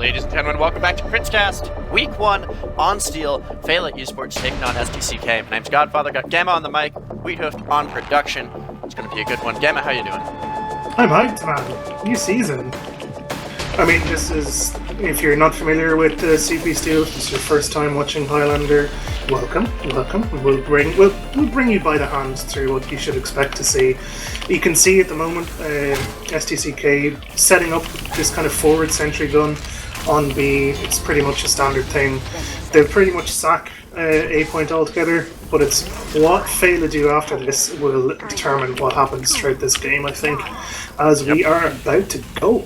Ladies and gentlemen, welcome back to KritzKast. Week 1 on Steel. Feila eSports taking on SDCK. My name's Godfather. Got Gamma on the mic. Wiethoofd on production. It's going to be a good one. Gamma, how you doing? I'm hyped, man. New season. I mean, this is, if you're not familiar with CP Steel, this is your first time watching Highlander, welcome. We'll bring you by the hand through what you should expect to see. You can see at the moment SDCK setting up this kind of forward sentry gun on B. It's pretty much a standard thing. They pretty much sack A point altogether, but it's what Feila do after this will determine what happens throughout this game, I think, as we are about to go.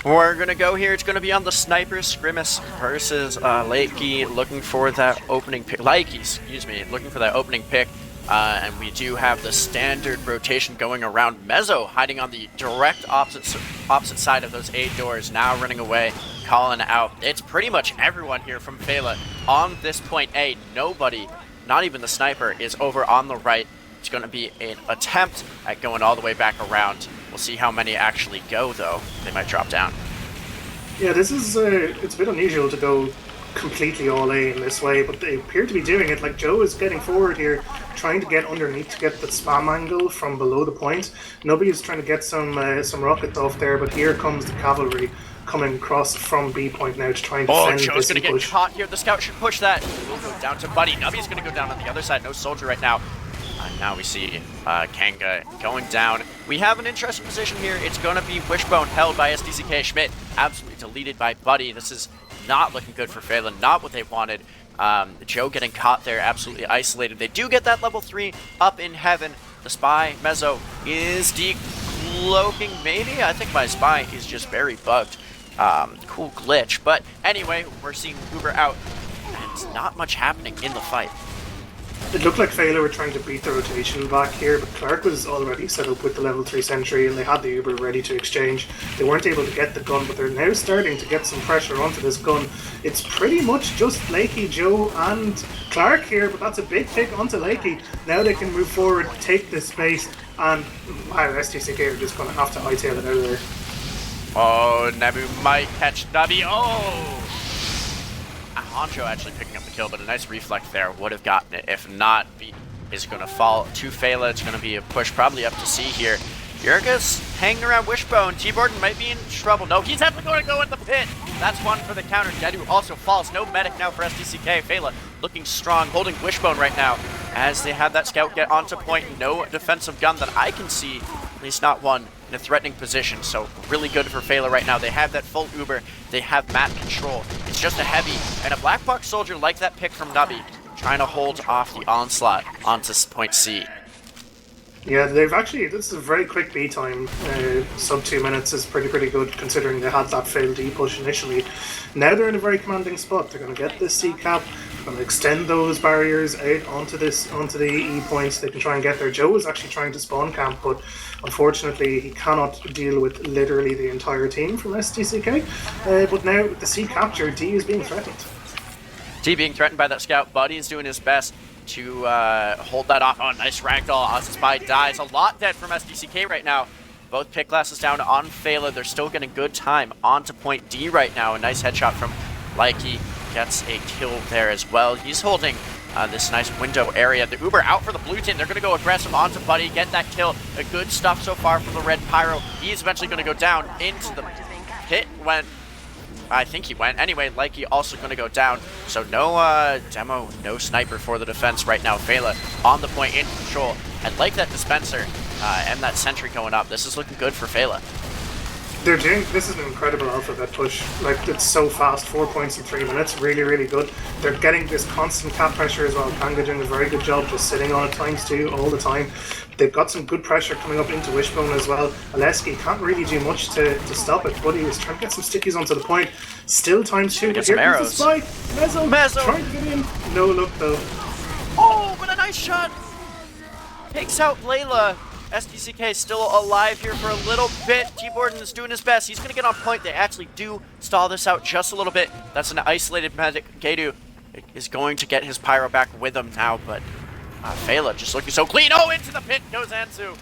We're going to go here. It's going to be on the Sniper Scrimus versus Lakey, looking for that opening pick. Lakey, excuse me, looking for that opening pick. And we do have the standard rotation going around. Mezzo hiding on the direct opposite side of those A doors, now running away, calling out. It's pretty much everyone here from Feila on this point A. Nobody, not even the sniper, is over on the right. It's going to be an attempt at going all the way back around. We'll see how many actually go, though. They might drop down. Yeah, this is it's a bit unusual to go completely all A in this way, but they appear to be doing it. Like, Joe is getting forward here, trying to get underneath to get the spam angle from below the point. Nobody's trying to get some rockets off there, but here comes the cavalry coming across from B point now to try and defend this. Joe's going to get caught here. The scout should push that. We'll go down to Buddy. Nubby's going to go down on the other side. No soldier right now. Now we see Kanga going down. We have an interesting position here. It's going to be Wishbone held by SDCK. Schmidt absolutely deleted by Buddy. This is not looking good for Feila, not what they wanted. Joe getting caught there, absolutely isolated. They do get that level 3 up in heaven. The spy, Mezzo, is decloaking, maybe? I think my spy is just very bugged. Cool glitch. But anyway, we're seeing Uber out, and it's not much happening in the fight. It looked like Feila were trying to beat the rotation back here, but Clark was already set up with the level 3 sentry and they had the Uber ready to exchange. They weren't able to get the gun, but they're now starting to get some pressure onto this gun. It's pretty much just Lakey, Joe and Clark here, but that's a big pick onto Lakey. Now they can move forward, take this space, and SDCK are just going to have to hightail it out of there. Oh, Nabu might catch Nubby. Oh! Honcho actually picking up the kill, but a nice reflect there would have gotten it. If not, B is going to fall to Feila. It's going to be a push probably up to C here. Jurga's hanging around Wishbone. T-Borden might be in trouble. No, he's definitely going to go in the pit. That's one for the counter. Dedu also falls. No medic now for SDCK. Feila looking strong, holding Wishbone right now as they have that scout get onto point. No defensive gun that I can see, at least not one, in a threatening position. So really good for Feila right now. They have that full Uber. They have map control. It's just a heavy and a black box soldier like that pick from Nubby, trying to hold off the onslaught onto point C. Yeah, they've actually, this is a very quick B time. Sub 2 minutes is pretty good considering they had that failed D push initially. Now they're in a very commanding spot. They're going to get this C cap, going to extend those barriers out onto the E points. They can try and get there. Joe is actually trying to spawn camp, but unfortunately he cannot deal with literally the entire team from SDCK. But now with the C capture, D is being threatened. D being threatened by that scout. Buddy is doing his best to hold that off. Oh, nice ragdoll. Ozzy Spy dies. A lot dead from SDCK right now. Both pick classes down on Feila. They're still getting good time onto point D right now. A nice headshot from Likey. Gets a kill there as well. He's holding this nice window area. The Uber out for the blue team. They're going to go aggressive onto Buddy. Get that kill. A good stuff so far from the red Pyro. He's eventually going to go down into the pit when I think he went. Anyway, Likey also going to go down. So no demo, no sniper for the defense right now. Feila on the point, in control. And like that dispenser and that sentry going up. This is looking good for Feila. This is an incredible alphabet push. Like, it's so fast, 4 points in 3 minutes, really good. They're getting this constant cap pressure as well. Kanga doing a very good job just sitting on it ×2 all the time. They've got some good pressure coming up into Wishbone as well. Aleski can't really do much to stop it. Buddy was trying to get some stickies onto the point. Still ×2. Get some arrows. Mezzo trying to get in. No luck though. Oh, but a nice shot. Takes out Layla. SDCK still alive here for a little bit. T-Borden is doing his best. He's going to get on point. They actually do stall this out just a little bit. That's an isolated medic. Gedu is going to get his Pyro back with him now, but Feila just looking so clean. Oh, into the pit goes Ansu.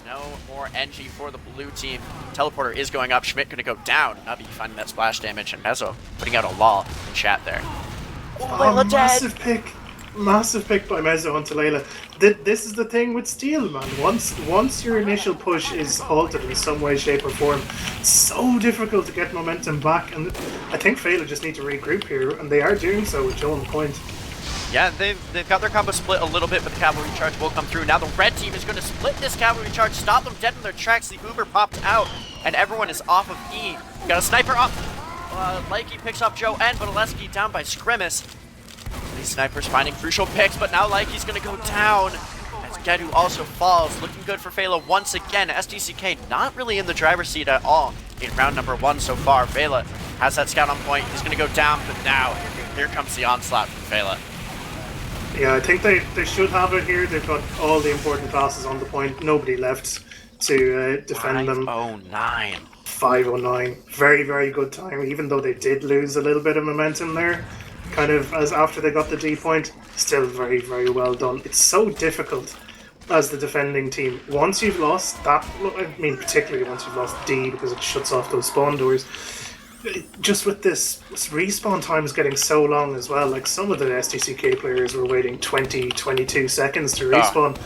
No more NG for the blue team. Teleporter is going up. Schmidt going to go down. Navi finding that splash damage, and Mezzo putting out a lull in chat there. Oh, massive pick. Massive pick by Mezzo onto Layla. This is the thing with Steel, man. Once your initial push is halted in some way, shape, or form, it's so difficult to get momentum back. And I think Feila just need to regroup here, and they are doing so with Joe on the point. Yeah, they've got their combo split a little bit, but the cavalry charge will come through. Now the red team is going to split this cavalry charge, stop them dead in their tracks. The Uber popped out, and everyone is off of E. Got a sniper up. Likey picks up Joe N, but Oleski down by Scrimus. These snipers finding crucial picks, but now Likey's going to go down. As Gedu also falls. Looking good for Feila once again. SDCK not really in the driver's seat at all in round number 1 so far. Feila has that scout on point. He's going to go down, but now here comes the onslaught from Feila. Yeah, I think they should have it here. They've got all the important classes on the point. Nobody left to defend them. 509. 509. Very, very good time, even though they did lose a little bit of momentum there. Kind of as after they got the D point, still very, very well done. It's so difficult as the defending team. Once you've lost that, I mean particularly once you've lost D because it shuts off those spawn doors, just with this respawn time is getting so long as well. Like some of the SDCK players were waiting 20, 22 seconds to respawn.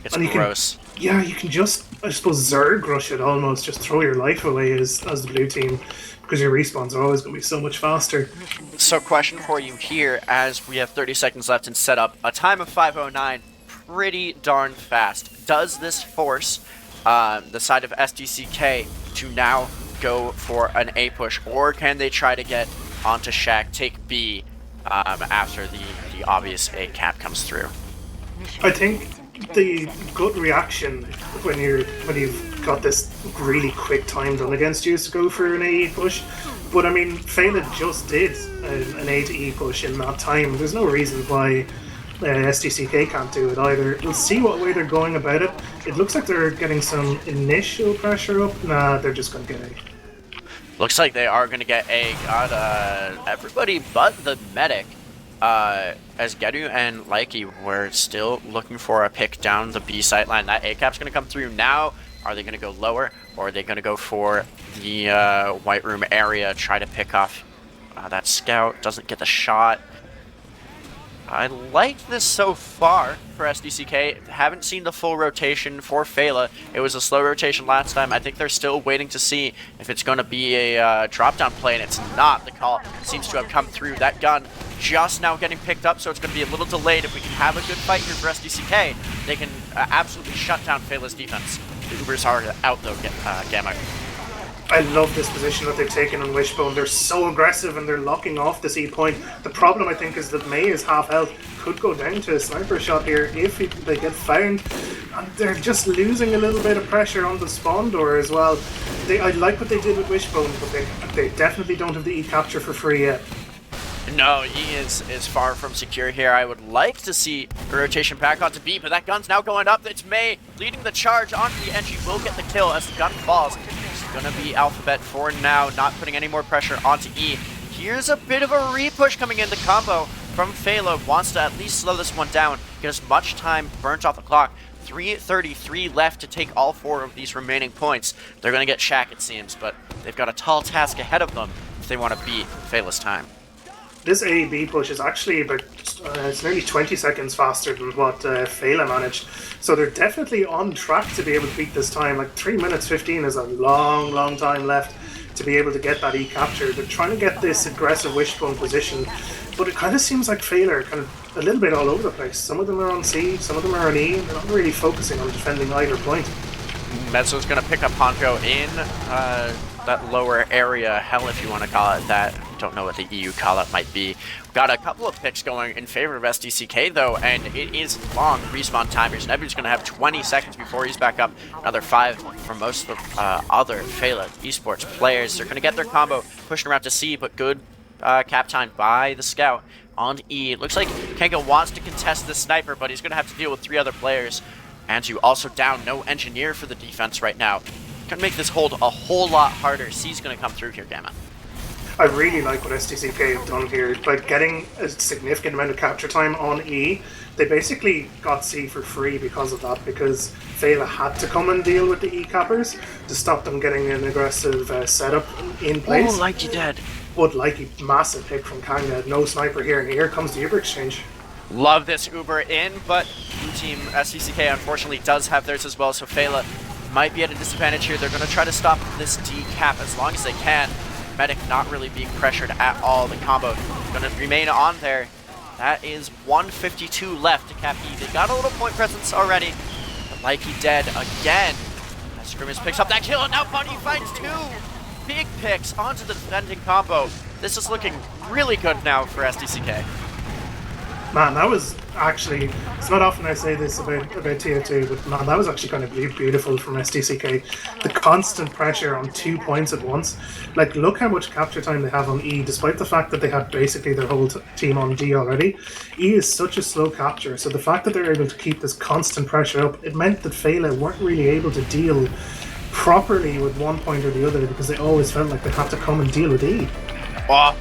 It's and gross. You can just, I suppose, Zerg rush it almost, just throw your life away as the blue team. Because your respawns are always going to be so much faster. So question for you here, as we have 30 seconds left in setup, a time of 5:09, pretty darn fast. Does this force the side of SDCK to now go for an A push, or can they try to get onto Shaq, take B after the obvious A cap comes through? I think the gut reaction when you've got this really quick time done against you is to go for an AE push, but I mean Feila just did an A to E push in that time. There's no reason why SDCK can't do it either. We'll see what way they're going about it. It looks like they're getting some initial pressure up. Nah, they're just going to get A. Looks like they are going to get A. Got everybody but the medic. As Gedu and Likey were still looking for a pick down the B site line. That A cap's going to come through now. Are they going to go lower, or are they going to go for the white room area, try to pick off that scout? Doesn't get the shot. I like this so far for SDCK. Haven't seen the full rotation for Feila. It was a slow rotation last time. I think they're still waiting to see if it's going to be a drop-down play, and it's not. The call seems to have come through. That gun just now getting picked up, so it's going to be a little delayed. If we can have a good fight here for SDCK, they can absolutely shut down Feila's defense. The Ubers are out, though, Gamma. I love this position that they've taken on Wishbone. They're so aggressive and they're locking off the C point. The problem, I think, is that May is half health. Could go down to a sniper shot here if they get found. And they're just losing a little bit of pressure on the spawn door as well. I like what they did with Wishbone, but they definitely don't have the E capture for free yet. No, E is far from secure here. I would like to see a rotation back onto B, but that gun's now going up. It's May leading the charge onto the entry. Will get the kill as the gun falls. Gonna be Alphabet for now, not putting any more pressure onto E. Here's a bit of a repush coming in. The combo from Feila wants to at least slow this one down, get as much time burnt off the clock. 3:33 left to take all 4 of these remaining points. They're gonna get Shaq, it seems, but they've got a tall task ahead of them if they want to beat Feila's time. This A-B push is actually about, it's nearly 20 seconds faster than what Feila managed. So they're definitely on track to be able to beat this time. Like 3 minutes 15 is a long, long time left to be able to get that E-capture. They're trying to get this aggressive wishbone position, but it kind of seems like Feila are kind of a little bit all over the place. Some of them are on C, some of them are on E, and they're not really focusing on defending either point. Mezzo's going to pick up Honko in that lower area, hell if you want to call it that. Don't know what the EU call-up might be. Got a couple of picks going in favor of SDCK though, and it is long respawn timers. Nebu's going to have 20 seconds before he's back up. Another 5 for most of the other Feila eSports players. They're going to get their combo, pushing around to C, but good cap time by the scout on E. It looks like Kenga wants to contest the sniper, but he's going to have to deal with 3 other players. Anju also down, no engineer for the defense right now. Gonna make this hold a whole lot harder. C's gonna come through here, Gamma. I really like what SDCK have done here. By getting a significant amount of capture time on E, they basically got C for free because of that, because Feila had to come and deal with the E cappers to stop them getting an aggressive setup in place. Oh, Likey dead. But Likey, massive pick from Kanga, no sniper here, and here comes the Uber exchange. Love this Uber in, but blue team SDCK unfortunately does have theirs as well, so Feila might be at a disadvantage here. They're going to try to stop this D cap as long as they can. Medic not really being pressured at all. The combo going to remain on there. That is 152 left to cap E. They got a little point presence already. But Likey dead again. As Scrimmage picks up that kill, and now Bunny finds two big picks onto the defending combo. This is looking really good now for SDCK. Man, that was actually, it's not often I say this about TF2, but man, that was actually kind of beautiful from SDCK. The constant pressure on 2 points at once. Like, look how much capture time they have on E, despite the fact that they had basically their whole team on D already. E is such a slow capture, so the fact that they're able to keep this constant pressure up, it meant that Feila weren't really able to deal properly with one point or the other, because they always felt like they had to come and deal with E. Oh,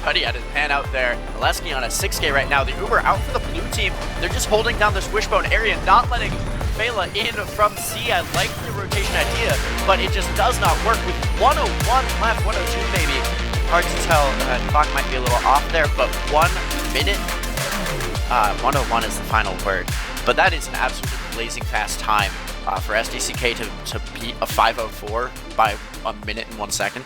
Putty had his pan out there. Leski on a 6K right now. The Uber out for the blue team. They're just holding down this wishbone area, not letting Feila in from C. I like the rotation idea, but it just does not work with 101 left, 102 maybe. Hard to tell. Clock might be a little off there, but 1 minute. 101 is the final word. But that is an absolutely blazing fast time for SDCK to beat a 5:04 by 1 minute and 1 second.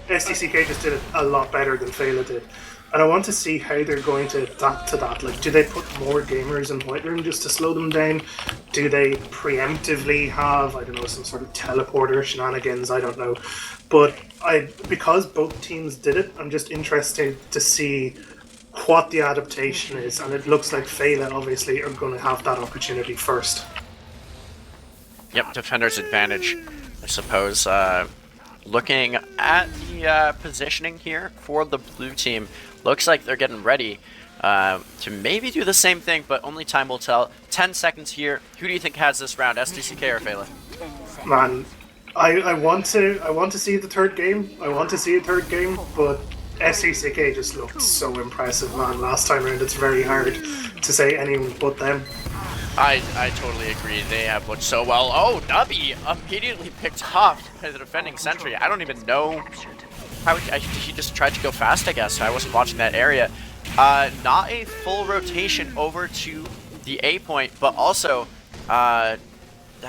SDCK just did it a lot better than Feila did. And I want to see how they're going to adapt to that. Like, do they put more gamers in White Room just to slow them down? Do they preemptively have, I don't know, some sort of teleporter shenanigans? I don't know. But because both teams did it, I'm just interested to see what the adaptation is. And it looks like Feila obviously are going to have that opportunity first. Yep, defender's advantage, I suppose. Looking at the positioning here for the blue team, looks like they're getting ready to maybe do the same thing, but only time will tell. 10 seconds here. Who do you think has this round, SDCK or Feila? Man, I want to see the third game. I want to see a third game, but SDCK just looked so impressive, man. Last time around, it's very hard to say anyone but them. I totally agree. They have looked so well. Oh, Nubby immediately picked off by the defending sentry. I don't even know how he just tried to go fast, I guess. I wasn't watching that area. Not a full rotation over to the A point, but also that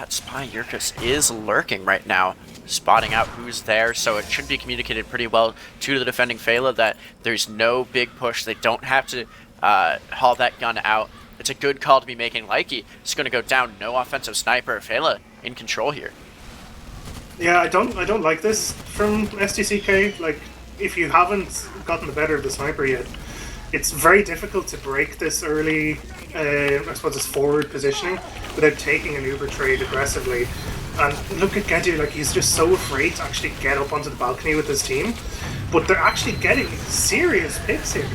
Spy Yurkus is lurking right now, spotting out who's there, so it should be communicated pretty well to the defending Feila that there's no big push. They don't have to haul that gun out. It's a good call to be making. Likey is going to go down. No offensive sniper. Feila in control here. Yeah, I don't like this from SDCK. Like, if you haven't gotten the better of the sniper yet, it's very difficult to break this early, I suppose it's forward positioning, without taking an Uber trade aggressively. And look at Gedu, like, he's just so afraid to actually get up onto the balcony with his team. But they're actually getting serious picks here.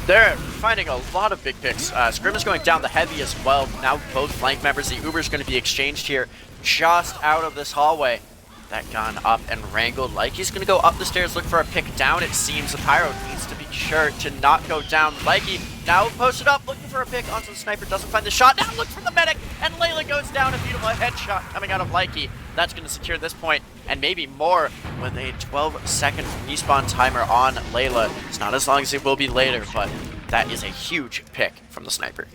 They're finding a lot of big picks. Scrim is going down the heavy as well. Now both flank members. The Uber is going to be exchanged here just out of this hallway. That gun up and wrangled. Like he's going to go up the stairs, look for a pick down. It seems the Pyro needs to be sure to not go down. Likey now posted up, looking for a pick onto the sniper. Doesn't find the shot. Now look for the medic. And Layla goes down. A beautiful headshot coming out of Likey. That's going to secure this point and maybe more with a 12-second respawn timer on Layla. It's not as long as it will be later, but that is a huge pick from the sniper.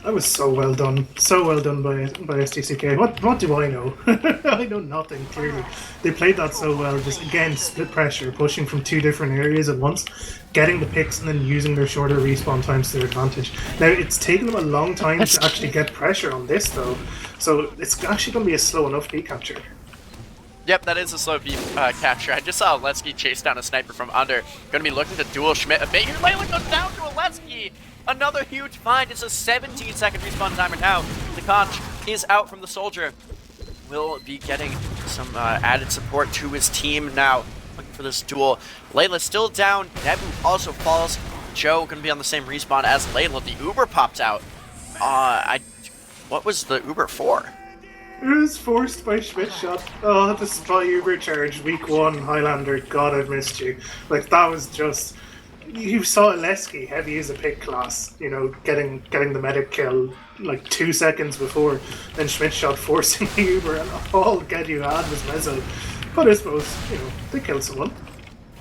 That was so well done. So well done by SDCK. What do I know? I know nothing, clearly. They played that so well. Just, again, split pressure, pushing from two different areas at once, getting the picks and then using their shorter respawn times to their advantage. Now, it's taken them a long time to actually get pressure on this, though. So it's actually going to be a slow enough B capture. Yep, that is a slow B capture. I just saw Oleski chase down a sniper from under. Going to be looking to duel Schmidt. A bait here. Layla goes down to Oleski. Another huge find. It's a 17-second respawn timer now. The conch is out from the soldier. Will be getting some added support to his team now. Looking for this duel. Layla still down. Nebu also falls. Joe going to be on the same respawn as Layla. The Uber popped out. What was the Uber for? It was forced by Schmidt shot. Oh, the spy Uber charge, week 1, Highlander. God, I've missed you. Like, that was just... You saw Oleski heavy as a pick class, you know, getting the medic kill like 2 seconds before, then Schmidt shot forcing the Uber, and all Gedu had was Mezzo. But I suppose, you know, they killed someone.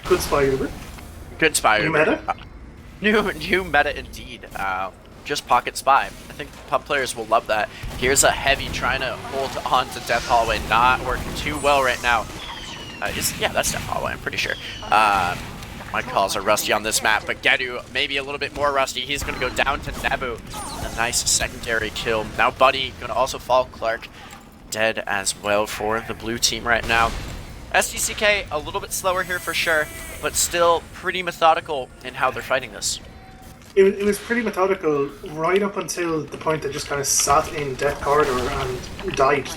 Good spy Uber. Good spy New Uber. meta? New meta indeed. Just pocket spy. I think pub players will love that. Here's a heavy trying to hold on to Death Hallway, not working too well right now. Yeah, that's Death Hallway, I'm pretty sure. My calls are rusty on this map, but Gedu maybe a little bit more rusty. He's going to go down to Nebu. A nice secondary kill. Now Buddy going to also fall. Clark dead as well for the blue team right now. SDCK a little bit slower here for sure, but still pretty methodical in how they're fighting this. It was pretty methodical right up until the point that just kind of sat in Death Corridor and died.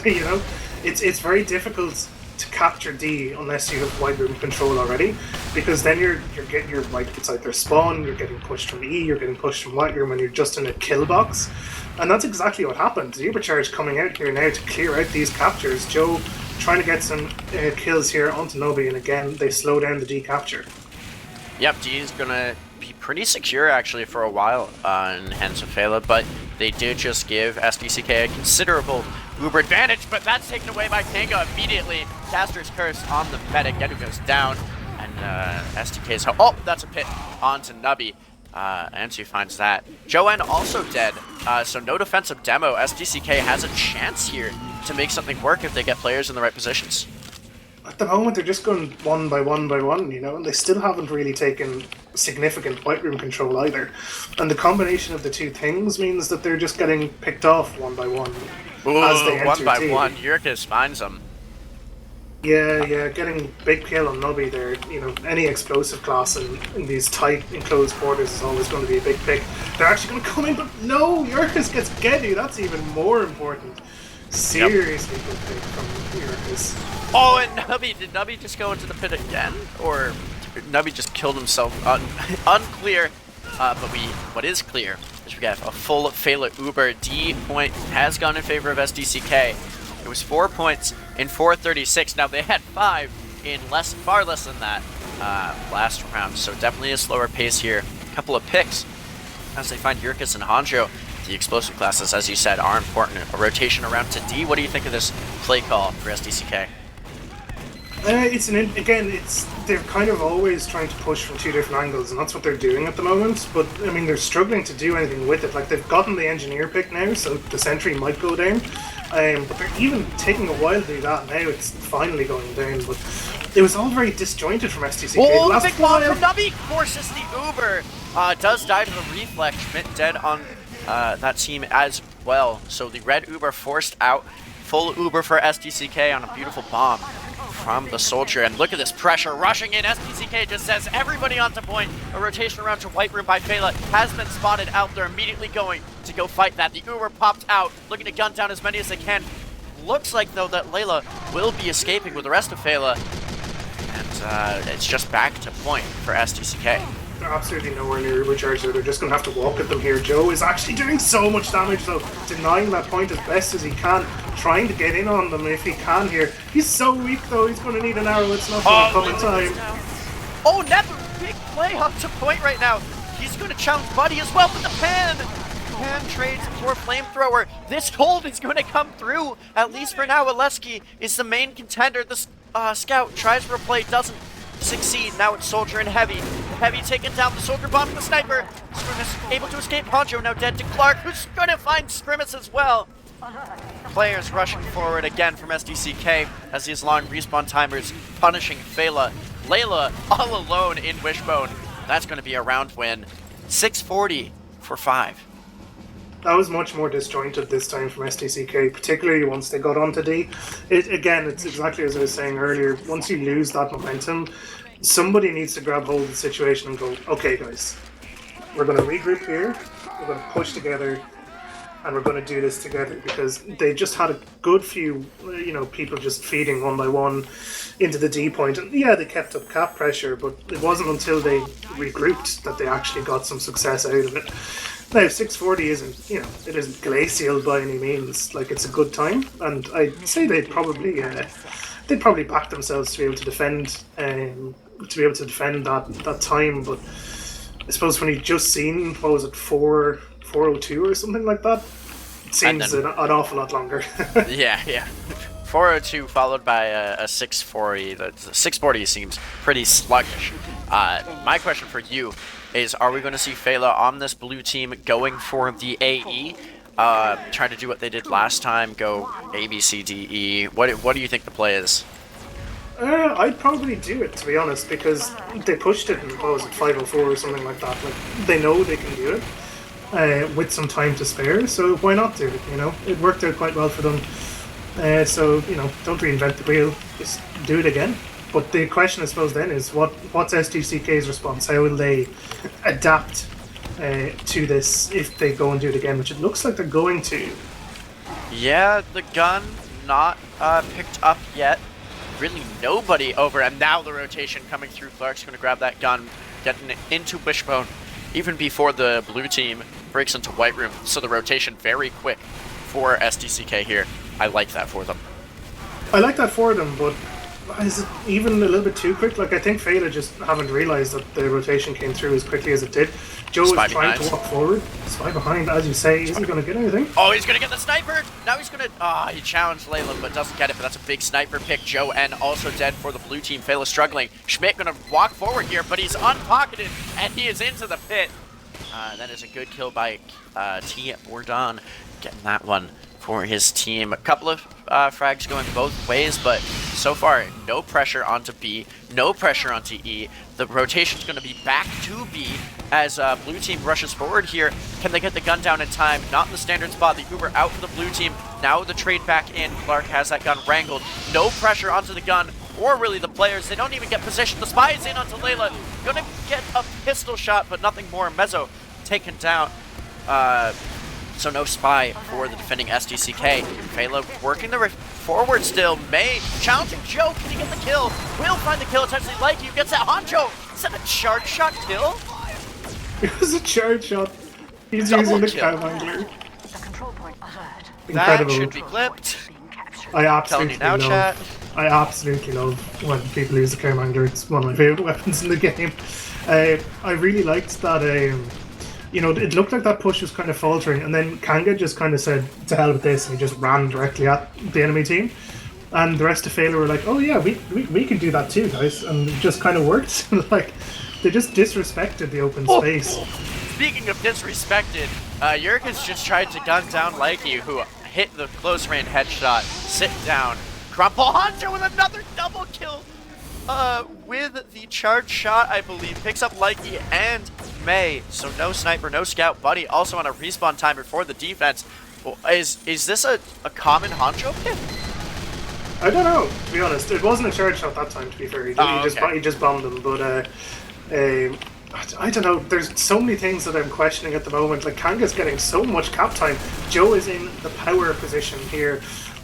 You know, it's very difficult to capture D unless you have wide room control already, because then you're getting your right beside their spawn, you're getting pushed from E, you're getting pushed from white room, and you're just in a kill box. And that's exactly what happened. The Ubercharge coming out here now to clear out these captures. Joe trying to get some kills here onto Nobi, and again they slow down the D capture. Yep, D is gonna be pretty secure actually for a while in hands of Feila, but they did just give SDCK a considerable Uber advantage, but that's taken away by Tango immediately. Caster's Curse on the medic. Gedu goes down, and SDK's oh, that's a pit onto Nubby. Ansu finds that. Joanne also dead, so no defensive demo. SDCK has a chance here to make something work if they get players in the right positions. At the moment, they're just going one by one by one, you know, and they still haven't really taken significant white room control either. And the combination of the two things means that they're just getting picked off one by one. Ooh, as they enter one by T. one, Yurkis finds them. Yeah, getting big kill on Nubby there. You know, any explosive class in these tight enclosed quarters is always going to be a big pick. They're actually going to come in, but no, Yurkis gets Gedu. That's even more important. Seriously good pick from Yurkis. Oh, and Nubby, did Nubby just go into the pit again? Or Nubby just killed himself? Unclear, but what is clear is we got a full Feila Uber. D point has gone in favor of SDCK. It was 4 points in 4:36. Now they had 5 in far less than that last round, so definitely a slower pace here. A couple of picks as they find Yurkis and Hanjo. The explosive classes, as you said, are important. A rotation around to D. What do you think of this play call for SDCK? They're kind of always trying to push from two different angles, and that's what they're doing at the moment. But I mean, they're struggling to do anything with it. Like, they've gotten the engineer pick now, so the sentry might go down. But they're even taking a while to do that. Now it's finally going down. But it was all very disjointed from SDCK. Oh, the big bomb from Nubby forces the Uber. Does die to the reflex. Schmidt dead on that team as well. So the red Uber forced out. Full Uber for SDCK on a beautiful bomb from the soldier. And look at this pressure rushing in. SDCK just says everybody onto point. A rotation around to white room by Feila has been spotted out. They're immediately going to go fight that. The Uber popped out, looking to gun down as many as they can. Looks like, though, that Layla will be escaping with the rest of Feila. And it's just back to point for SDCK. They're absolutely nowhere near Ubercharge, so they're just going to have to walk at them here. Joe is actually doing so much damage, though, denying that point as best as he can, trying to get in on them if he can here. He's so weak, though, he's going to need an arrow. It's not going to come in time. Oh, Nebu, big play up to point right now. He's going to challenge Buddy as well, but the Pan trades for Flamethrower. This hold is going to come through, at least for now. Oleski is the main contender. The Scout tries for a play, doesn't succeed. Now it's Soldier and Heavy. The Heavy taking down the Soldier bomb and the Sniper. Scrimmage able to escape. Poncho now dead to Clark, who's going to find Scrimmage as well. Players rushing forward again from SDCK as these long respawn timers punishing Feila. Layla all alone in Wishbone. That's going to be a round win. 640 for 5. That was much more disjointed this time from SDCK, particularly once they got onto D. Again, it's exactly as I was saying earlier. Once you lose that momentum, somebody needs to grab hold of the situation and go, okay guys, we're going to regroup here, we're going to push together, and we're going to do this together, because they just had a good few, people just feeding one by one into the D point. And yeah, they kept up cap pressure, but it wasn't until they regrouped that they actually got some success out of it. Now 640 isn't, it isn't glacial by any means. Like, it's a good time, and I'd say they'd probably back themselves to be able to defend, that time. But I suppose when you just seen, what was it, 402 or something like that, it seems an awful lot longer. Yeah. 402 followed by a 640. The 640 seems pretty sluggish. My question for you is, are we going to see Feila on this blue team going for the AE? Trying to do what they did last time, go A, B, C, D, E. What do you think the play is? I'd probably do it, to be honest, because they pushed it in, 504 or something like that. Like, they know they can do it with some time to spare, so why not do it, It worked out quite well for them. So, don't reinvent the wheel, just do it again. But the question, I suppose, then is what's SDCK's response? How will they adapt to this if they go and do it again, which it looks like they're going to. Yeah, the gun not picked up yet. Really nobody over, and now the rotation coming through. Clark's going to grab that gun, getting it into Wishbone, even before the blue team breaks into White Room. So the rotation very quick for SDCK here. I like that for them. I like that for them, but is it even a little bit too quick? Like, I think Feila just haven't realised that the rotation came through as quickly as it did. Joe is trying to walk forward. Spy behind, as you say. Is he going to get anything? Oh, he's going to get the sniper! Now he's going to... he challenged Layla, but doesn't get it. But that's a big sniper pick. Joe N also dead for the blue team. Feila struggling. Schmidt going to walk forward here, but he's unpocketed, and he is into the pit. That is a good kill by T.F2 getting that one for his team. A couple of frags going both ways, but so far, no pressure onto B, no pressure onto E. The rotation's going to be back to B as blue team rushes forward here. Can they get the gun down in time? Not in the standard spot. The Uber out for the blue team. Now the trade back in. Clark has that gun wrangled. No pressure onto the gun, or really the players. They don't even get positioned. The spy is in onto Layla. Gonna get a pistol shot, but nothing more. Mezzo taken down. So no spy for the defending SDCK. Feila working the forward still. May challenging Joe. Can he get the kill? Will find the kill. It's actually like you gets that Honcho. Is that a charge shot kill? It was a charge shot. He's using the Cowminder. That should be clipped. I absolutely love when people use the Cowminder. It's one of my favourite weapons in the game. I really liked that. It looked like that push was kind of faltering, and then Kanga just kind of said, to hell with this, and he just ran directly at the enemy team. And the rest of Feila were like, oh yeah, we can do that too, guys. And it just kind of worked. Like, they just disrespected the open space. Speaking of disrespected, Jurgens just tried to gun down Likey, who hit the close range headshot, sit down. Crumple Honcho with another double kill with the charge shot, I believe. Picks up Likey and May, so no sniper, no scout. Buddy also on a respawn timer for the defense. Well, is this a common Honcho pick? I don't know, to be honest. It wasn't a charge shot that time, to be fair. He just bombed them, but I don't know. There's so many things that I'm questioning at the moment. Like, Kanga's getting so much cap time. Joe is in the power position here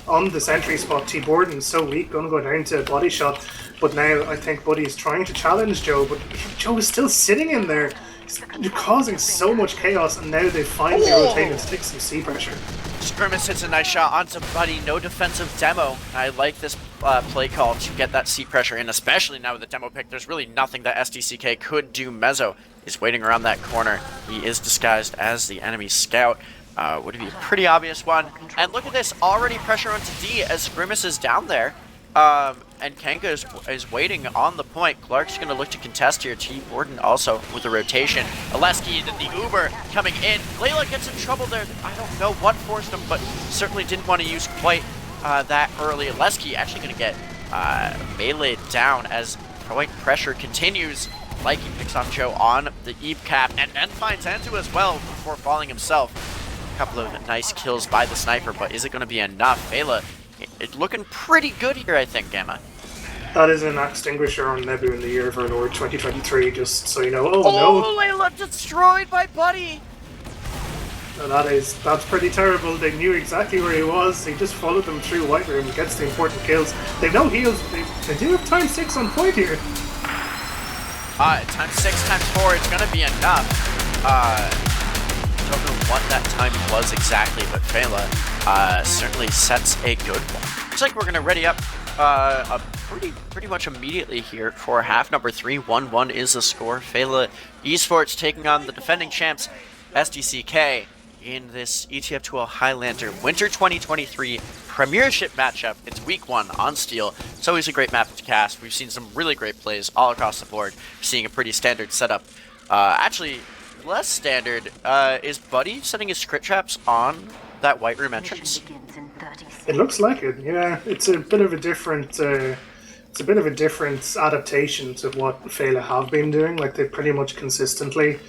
on the sentry spot. T. Borden's so weak, gonna go down to body shot. But now I think Buddy's trying to challenge Joe, but Joe is still sitting in there. You're causing so much chaos, and now they finally rotated to take some C pressure. Skirmish hits a nice shot onto Buddy. No defensive demo. I like this play call to get that C pressure in, especially now with the demo pick. There's really nothing that SDCK could do. Mezzo is waiting around that corner. He is disguised as the enemy scout. Would be a pretty obvious one. And look at this, already pressure onto D as Grimace is down there. And Kanga is waiting on the point. Clark's going to look to contest here. T. Borden also with the rotation. Aleski, the Uber coming in. Layla gets in trouble there. I don't know what forced him, but certainly didn't want to use quite that early. Aleski actually going to get meleeed down as point pressure continues. Likey picks on Joe on the Eve cap and finds Antu as well before falling himself. A couple of nice kills by the sniper, but is it going to be enough? Feila, it's looking pretty good here, I think, Gamma. That is an extinguisher on Nebu in the year of our Lord 2023, just so you know. Oh no! Layla destroyed by Buddy! No, that's pretty terrible. They knew exactly where he was. He just followed them through White Room, gets the important kills. They've no heals. They do have times 6 on point here. Times 6, times 4, it's gonna be enough. don't know what that time was exactly, but Feila certainly sets a good one. Looks like we're going to ready up pretty much immediately here for half number 3. 1-1 is the score. Feila eSports taking on the defending champs SDCK in this ETF2L Highlander Winter 2023 Premiership matchup. It's week 1 on Steel. It's always a great map to cast. We've seen some really great plays all across the board. We're seeing a pretty standard setup. Actually, less standard is Buddy setting his crit traps on that white room entrance. It looks like it, yeah. It's a bit of a different adaptation to what Feila have been doing. Like, they pretty much consistently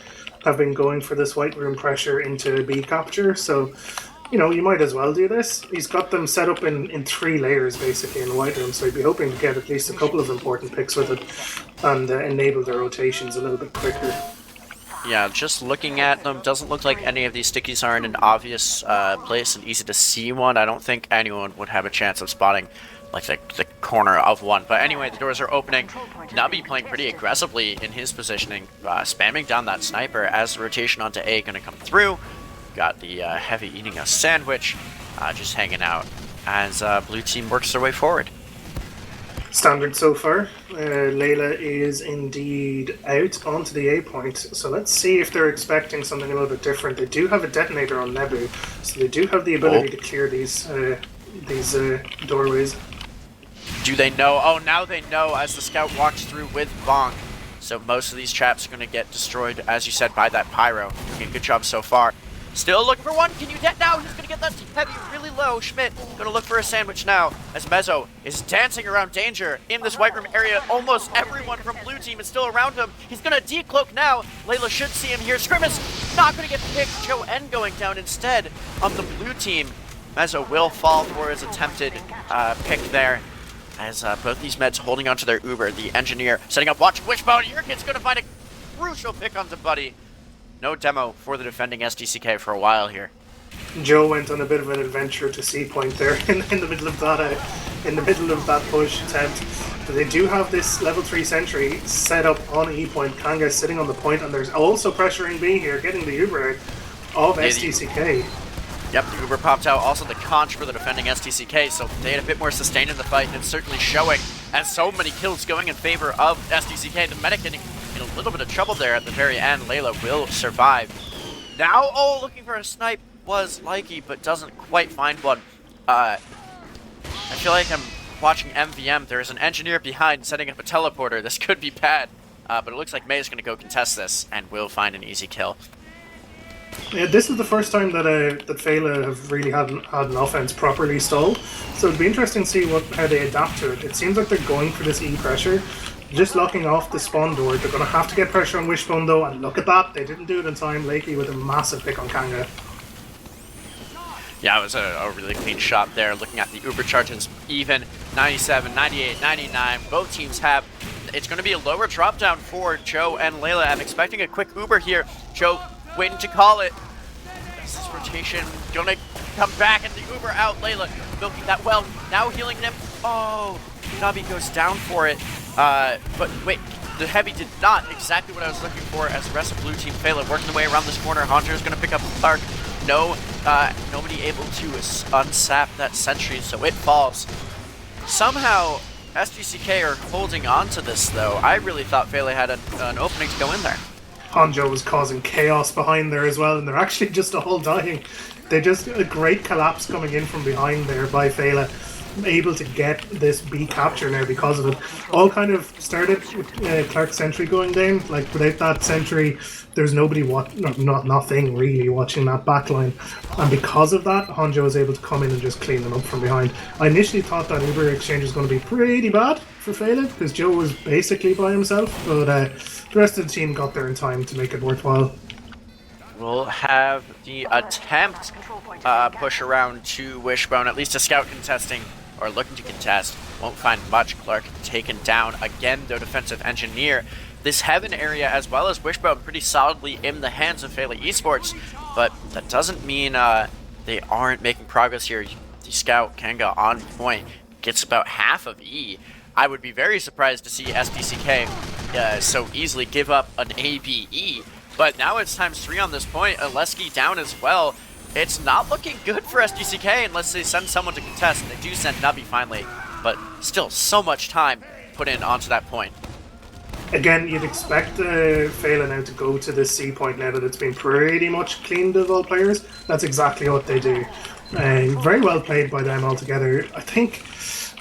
have been going for this white room pressure into B capture, so you know, you might as well do this. He's got them set up in 3 layers basically in the white room, so he'd be hoping to get at least a couple of important picks with it and enable the rotations a little bit quicker. Yeah, just looking at them, doesn't look like any of these stickies are in an obvious place, an easy to see one. I don't think anyone would have a chance of spotting like the corner of one. But anyway, the doors are opening. Nabi playing pretty aggressively in his positioning, spamming down that sniper as the rotation onto A going to come through. Got the Heavy eating a sandwich, just hanging out as blue team works their way forward. Standard so far. Layla is indeed out onto the A point, so let's see if they're expecting something a little bit different. They do have a detonator on Nebu, so they do have the ability to clear these doorways. Do they know? Oh, now they know as the scout walks through with Bonk. So most of these traps are going to get destroyed, as you said, by that pyro. Okay, good job so far. Still looking for one. Can you get now? He's going to get that Heavy really low. Schmidt going to look for a sandwich now as Mezzo is dancing around danger in this white room area. Almost everyone from blue team is still around him. He's going to decloak now. Layla should see him here. Scrimmage not going to get picked. Joe N going down instead on the blue team. Mezzo will fall for his attempted pick there as both these meds holding onto their Uber. The engineer setting up watch Wishbone. Your kid's going to find a crucial pick onto Buddy. No demo for the defending SDCK for a while here. Joe went on a bit of an adventure to C point there in the middle of that push attempt. But they do have this level 3 sentry set up on E point. Kanga sitting on the point, and there's also pressuring B here, getting the Uber out of SDCK. Yep, the Uber popped out. Also the conch for the defending SDCK, so they had a bit more sustain in the fight, and it's certainly showing as so many kills going in favor of SDCK. The medic getting in a little bit of trouble there at the very end. Layla will survive. Now, oh, looking for a snipe was Likey, but doesn't quite find one. I feel like I'm watching MVM. There is an engineer behind setting up a teleporter. This could be bad, but it looks like May is going to go contest this and will find an easy kill. Yeah, this is the first time that Feila have really had an offense properly stalled, so it'd be interesting to see how they adapt to it. It seems like they're going for this E pressure, just locking off the spawn door. They're going to have to get pressure on Wishbone though, and look at that, they didn't do it in time. Lakey with a massive pick on Kanga. Yeah, it was a really clean shot there. Looking at the Uber charges, even 97, 98, 99. Both teams have. It's going to be a lower drop down for Joe and Layla. I'm expecting a quick Uber here. Joe waiting to call it. This rotation gonna come back and the Uber out. Layla milking that well. Now healing him. Oh, Nabi goes down for it. But wait, the Heavy did not exactly what I was looking for as the rest of blue team Feila working the way around this corner. Honjo's gonna pick up Clark. No, nobody able to unsap that sentry, so it falls. Somehow, SDCK are holding on to this though. I really thought Feila had an opening to go in there. Honjo was causing chaos behind there as well, and they're actually just all dying. They just a great collapse coming in from behind there by Feila, able to get this B capture now because of it. All kind of started with Clark's sentry going down. Like without that sentry, there's nobody nothing really watching that backline, and because of that, Honjo was able to come in and just clean them up from behind. I initially thought that Uber exchange was going to be pretty bad for Feila because Joe was basically by himself, but the rest of the team got there in time to make it worthwhile. We'll have the attempt push around to Wishbone, at least a scout contesting or looking to contest. Won't find much. Clark taken down again, though defensive engineer. This Heaven area as well as Wishbone pretty solidly in the hands of Feila eSports, but that doesn't mean they aren't making progress here. The scout Kanga on point gets about half of E. I would be very surprised to see SDCK so easily give up an ABE But now it's ×3 on this point. Aleski down as well. It's not looking good for SDCK unless they send someone to contest. They do send Nubby finally, but still so much time put in onto that point. Again, you'd expect Feila now to go to the C point now that it's been pretty much cleaned of all players. That's exactly what they do. Very well played by them altogether. I think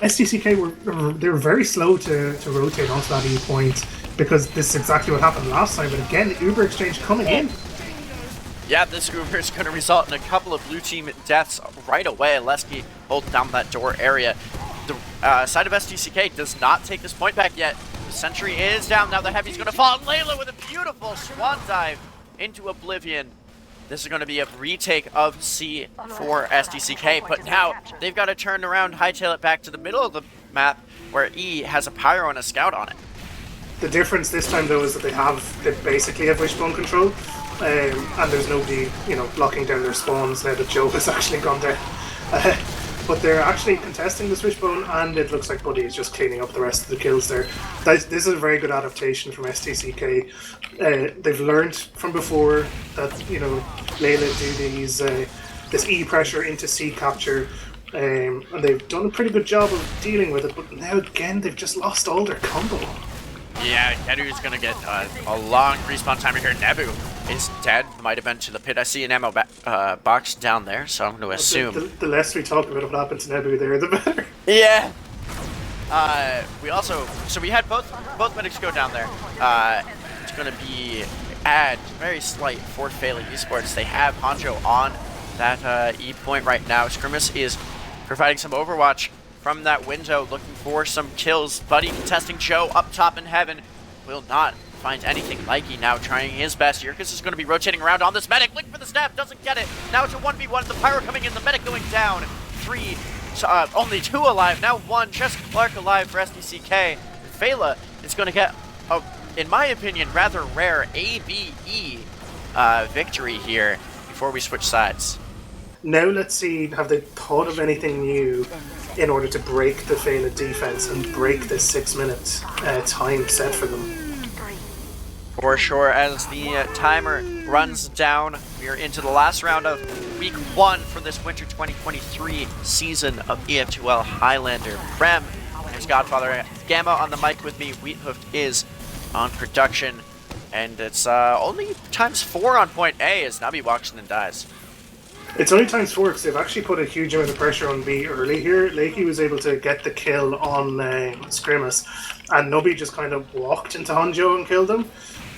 SDCK they were very slow to rotate onto that E point because this is exactly what happened last time. But again, Uber Exchange coming in. Yeah, this Uber is going to result in a couple of blue team deaths right away. Aleski holding down that door area. The side of SDCK does not take this point back yet. The sentry is down. Now the heavy's going to fall. Layla with a beautiful swan dive into oblivion. This is going to be a retake of C for SDCK, but now they've got to turn around, hightail it back to the middle of the map where E has a pyro and a scout on it. The difference this time though is that they basically have wishbone control, and there's nobody, locking down their spawns now that Joe has actually gone down. But they're actually contesting this wishbone, and it looks like Buddy is just cleaning up the rest of the kills there. This is a very good adaptation from SDCK. They've learned from before that Layla do this E pressure into C capture, and they've done a pretty good job of dealing with it. But now again, they've just lost all their combo. Yeah, Kedu's gonna get a long respawn timer here. Nebu is dead. Might have been to the pit. I see an ammo box down there, so I'm gonna assume. The less we talk about what happened to Nebu there, the better. Yeah. We had both medics go down there. It's gonna be very slight for Feila eSports. They have Hanjo on that E point right now. Scrimus is providing some overwatch from that window, looking for some kills. Buddy contesting Joe up top in heaven. Will not find anything. Likey now trying his best. Yurkus is going to be rotating around on this medic. Looking for the stab, doesn't get it. Now it's a 1v1. The pyro coming in, the medic going down. Only 2 alive. Now 1. Just Clark alive for SDCK. Feila is going to get, in my opinion, rather rare ABE victory here before we switch sides. Now let's see, have they thought of anything new in order to break the Feila defense and break this 6-minute time set for them? For sure, as the timer runs down, we are into the last round of week 1 for this winter 2023 season of TF2L Highlander. Prem, there's Godfather, Gamma on the mic with me, Wiethoofd is on production, and it's only ×4 on point A as Nabi walks in and dies. It's only ×4 because they've actually put a huge amount of pressure on B early here. Lakey was able to get the kill on Scrimus, and Nubby just kind of walked into Hanjo and killed him.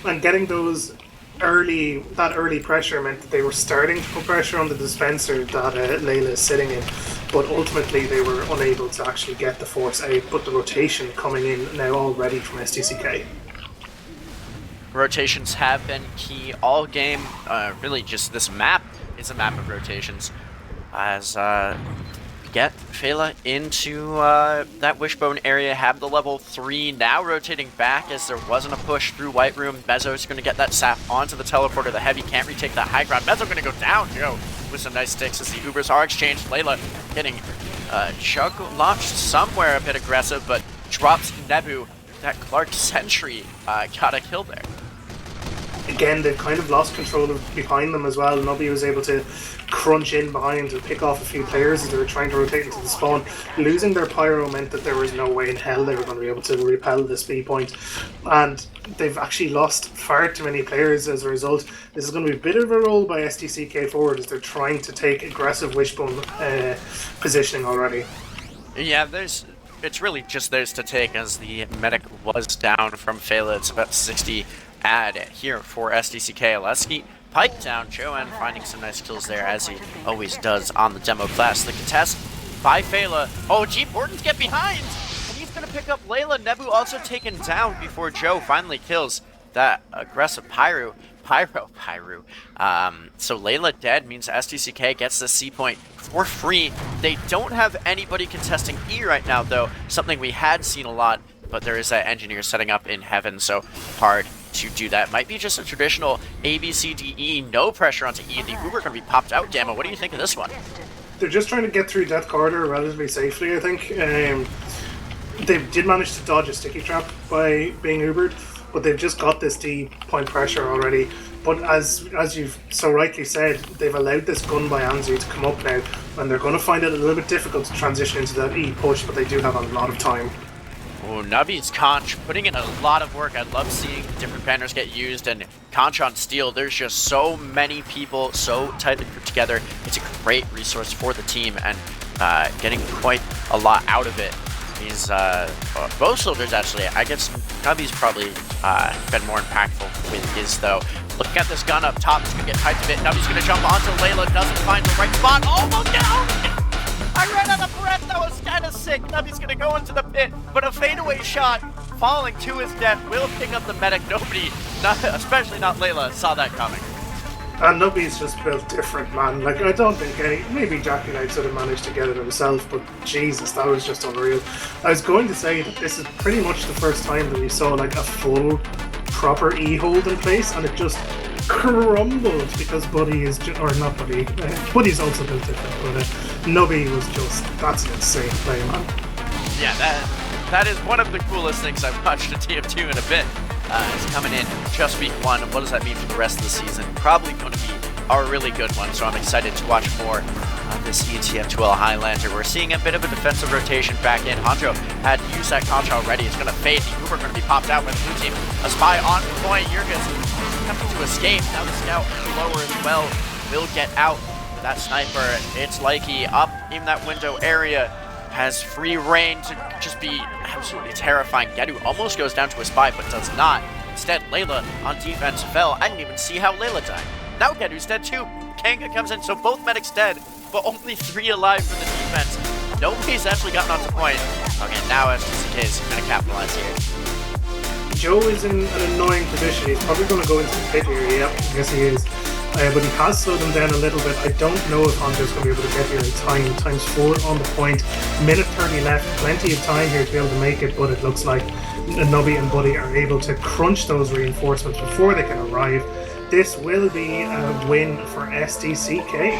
And getting that early pressure meant that they were starting to put pressure on the dispenser that Layla is sitting in, but ultimately they were unable to actually get the force out. But the rotation coming in now already from SDCK. Rotations have been key all game. Really, just this map is a map of rotations. As we get Feila into that wishbone area, have the level 3 now rotating back as there wasn't a push through White Room. Mezzo's going to get that sap onto the teleporter. The heavy can't retake the high ground. Mezzo going to go down, with some nice sticks as the Ubers are exchanged. Layla getting chug launched somewhere a bit aggressive, but drops Nebu. That Clark sentry got a kill there. Again, they've kind of lost control of behind them as well. Nubby was able to crunch in behind and pick off a few players as they were trying to rotate into the spawn. Losing their pyro meant that there was no way in hell they were going to be able to repel this B point. And they've actually lost far too many players as a result. This is going to be a bit of a roll by SDCK forward as they're trying to take aggressive wishbone positioning already. Yeah, it's really just theirs to take as the medic was down from Feila. It's about 60 add here for SDCK. Aleski pike down. Joanne finding some nice kills there as he always does on the demo class. The contest by Feila. Oh, G. Borton's get behind! And he's going to pick up Layla. Nebu also taken down before Joe finally kills that aggressive Pyro. So Layla dead means SDCK gets the C point for free. They don't have anybody contesting E right now, though. Something we had seen a lot, but there is that engineer setting up in heaven, so hard to do that. Might be just a traditional A, B, C, D, E, no pressure onto E, and the Uber going to be popped out. Gamma, what do you think of this one? They're just trying to get through Death Corridor relatively safely, I think. They did manage to dodge a sticky trap by being Ubered, but they've just got this D point pressure already. But as you've so rightly said, they've allowed this gun by Anzu to come up now, and they're going to find it a little bit difficult to transition into that E push, but they do have a lot of time. Oh, Navi's Conch putting in a lot of work. I love seeing different banners get used, and Conch on Steel, there's just so many people so tightly grouped together. It's a great resource for the team, and getting quite a lot out of it. These both soldiers, actually, I guess Navi's probably been more impactful with his, though. Looking at this gun up top, it's going to get tight a bit. Navi's going to jump onto Layla, doesn't find the right spot. Almost down! I ran out of breath, that was kind of sick. Navi's going to go into the pit, but a fadeaway shot falling to his death will pick up the medic. Nobody, especially not Layla, saw that coming. And Nubby's just built different, man. Like, I don't think maybe Jackie Knight sort of managed to get it himself, but Jesus, that was just unreal. I was going to say that this is pretty much the first time that we saw like a full, proper E-hold in place, and it just crumbled because Buddy is, or not Buddy, Buddy's also built different, but Nubby was just, that's an insane play, man. Yeah, that is one of the coolest things I've watched at TF2 in a bit. It's coming in just week 1. What does that mean for the rest of the season? Probably going to be a really good one, so I'm excited to watch more of this ETF2L Highlander. We're seeing a bit of a defensive rotation back in. Hanjo had used that Conch already. It's going to fade. The Uber going to be popped out by the blue team. A spy on point. Jurgens attempting to escape. Now the scout lower as well will get out. That sniper, it's Likey up in that window area. Has free reign to just be absolutely terrifying. Gedu almost goes down to a spy, but does not. Instead, Layla on defense fell. I didn't even see how Layla died. Now Gedu's dead too. Kanga comes in, so both medics dead, but only 3 alive for the defense. Nobody's actually gotten onto point. Okay, now SDCK is going to capitalize here. Joe is in an annoying position. He's probably going to go into the pit here. Yep, I guess he is. But he has slowed them down a little bit. I don't know if Honjo's going to be able to get here in time. Times 4 on the point. Minute 30 left. Plenty of time here to be able to make it, but it looks like Nubby and Buddy are able to crunch those reinforcements before they can arrive. This will be a win for SDCK.